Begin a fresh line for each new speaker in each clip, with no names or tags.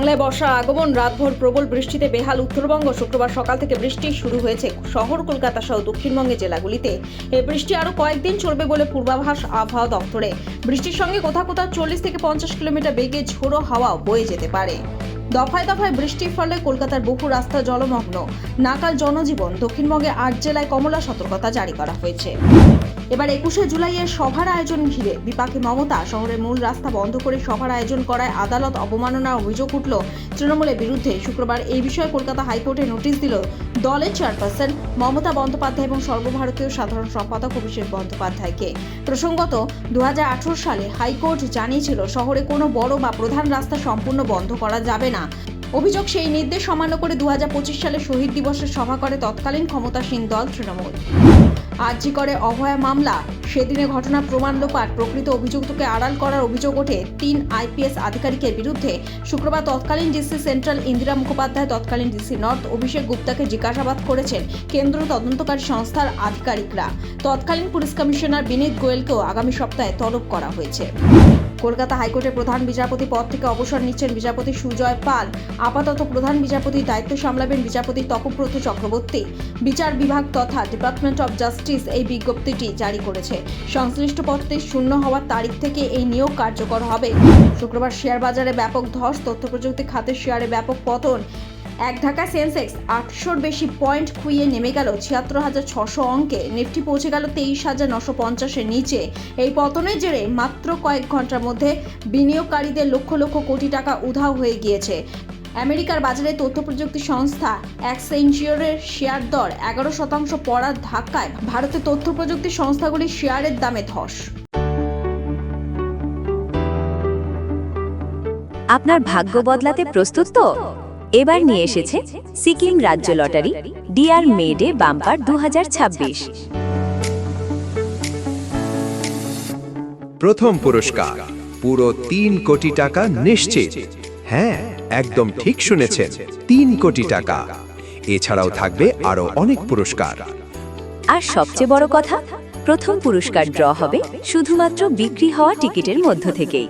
বাংলায় বর্ষার আগমন, রাতভর প্রবল বৃষ্টিতে বেহাল উত্তরবঙ্গ। শুক্রবার সকাল থেকে বৃষ্টি শুরু হয়েছে শহর কলকাতা সহ দক্ষিণবঙ্গের জেলাগুলিতে। এই বৃষ্টি আরও কয়েকদিন চলবে বলে পূর্বাভাস আবহাওয়া দপ্তরে। বৃষ্টির সঙ্গে কোথাও কোথাও 40 থেকে 50 কিলোমিটার বেগে ঝোড়ো হাওয়াও বয়ে যেতে পারে। দফায় দফায় বৃষ্টির ফলে কলকাতার বহু রাস্তা জলমগ্ন, নাকাল জনজীবন। দক্ষিণবঙ্গে 8 জেলায় কমলা সতর্কতা জারি করা হয়েছে। এবার 21শে জুলাইয়ের সভার আয়োজন ঘিরে বিপাকে মমতা। শহরের মূল রাস্তা বন্ধ করে সভার আয়োজন করায় আদালত অবমাননার অভিযোগ উঠল তৃণমূলের বিরুদ্ধে। শুক্রবার এই বিষয়ে কলকাতা হাইকোর্টে নোটিশ দিল দলের চেয়ারপারসন মমতা বন্দ্যোপাধ্যায় এবং সর্বভারতীয় সাধারণ সম্পাদক অভিষেক বন্দ্যোপাধ্যায়কে। প্রসঙ্গত 2018 সালে হাইকোর্ট জানিয়েছিল শহরে কোনো বড় বা প্রধান রাস্তা সম্পূর্ণ বন্ধ করা যাবে না। অভিযোগ, সেই নির্দেশ অমান্য করে 2025 সালে শহীদ দিবসের সভা করে তৎকালীন ক্ষমতাসীন দল তৃণমূল। আরজি করে অভয়া মামলা, সেদিনের ঘটনা প্রমাণ লোপাট, প্রকৃত অভিযুক্তকে আড়াল করার অভিযোগ ওঠে 3 আইপিএস আধিকারিকের বিরুদ্ধে। শুক্রবার তৎকালীন ডিসি সেন্ট্রাল ইন্দিরা মুখোপাধ্যায়, তৎকালীন ডিসি নর্থ অভিষেক গুপ্তাকে জিজ্ঞাসাবাদ করেছেন কেন্দ্র তদন্তকারী সংস্থার আধিকারিকরা। তৎকালীন পুলিশ কমিশনার বিনীত গোয়েলকেও আগামী সপ্তাহে তলব করা হয়েছে। কলকাতা হাইকোর্টের প্রধান বিচারপতি পদ থেকে অবসর নিচ্ছেন বিচারপতি সুজয় পাল। আপাতত প্রধান বিচারপতির দায়িত্ব সামলাবেন বিচারপতি তপব্রত চক্রবর্তী। বিচার বিভাগ তথা ডিপার্টমেন্ট অব জাস্টিস এই বিজ্ঞপ্তিটি জারি করেছে। সংশ্লিষ্ট পদটি শূন্য হওয়ার তারিখ থেকে এই নিয়োগ কার্যকর হবে। শুক্রবার শেয়ার বাজারে ব্যাপক ধস, তথ্য প্রযুক্তি খাতের শেয়ারে ব্যাপক পতন। এক ধাক্কা সেন্সেক্স 800-র বেশি পয়েন্ট খুইয়ে নেমে গেল 76,600 অঙ্কে। নিফটি পৌঁছে গেল 23,950-এর নিচে। এই পতনের জেরে মাত্র কয়েক ঘন্টার মধ্যে বিনিয়োগকারীদের লক্ষ লক্ষ কোটি টাকা উধাও হয়ে গিয়েছে। আমেরিকার বাজারে তথ্য প্রযুক্তি সংস্থা অ্যাক্সেঞ্চিওরের শেয়ার দর 11% পড়ার ধাক্কায় ভারতের তথ্য প্রযুক্তি সংস্থাগুলির শেয়ারের দামে ধস।
আপনার ভাগ্য বদলাতে প্রস্তুত তো? এবার নিয়ে এসেছে সিকিম রাজ্য লটারি ডিয়ার মেডে বাম্পার 2026।
প্রথম পুরস্কার পুরো 3 কোটি টাকা নিশ্চিত। হ্যাঁ, একদম ঠিক শুনেছেন, 3 কোটি টাকা। এছাড়াও থাকবে আরো অনেক পুরস্কার।
আর সবচেয়ে বড় কথা, প্রথম পুরস্কার ড্র হবে শুধুমাত্র বিক্রি হওয়া টিকিটের মধ্য থেকেই।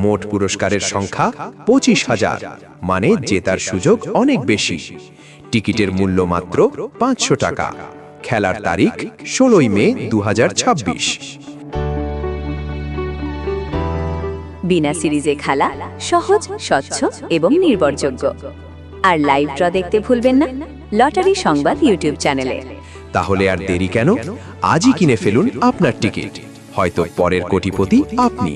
মোট পুরস্কারের সংখ্যা 25,000, মানে জেতার সুযোগ অনেক বেশি। টিকিটের মূল্য মাত্র 500 টাকা। খেলার তারিখ 16 মে 2026।
বিনা সিরিজে খেলা, সহজ, স্বচ্ছ এবং নির্ভরযোগ্য। আর লাইভ ড্র দেখতে ভুলবেন না লটারি সংবাদ ইউটিউব চ্যানেলে।
তাহলে আর দেরি কেন? আজই কিনে ফেলুন আপনার টিকিট। হয়তো পরের কোটিপতি আপনি।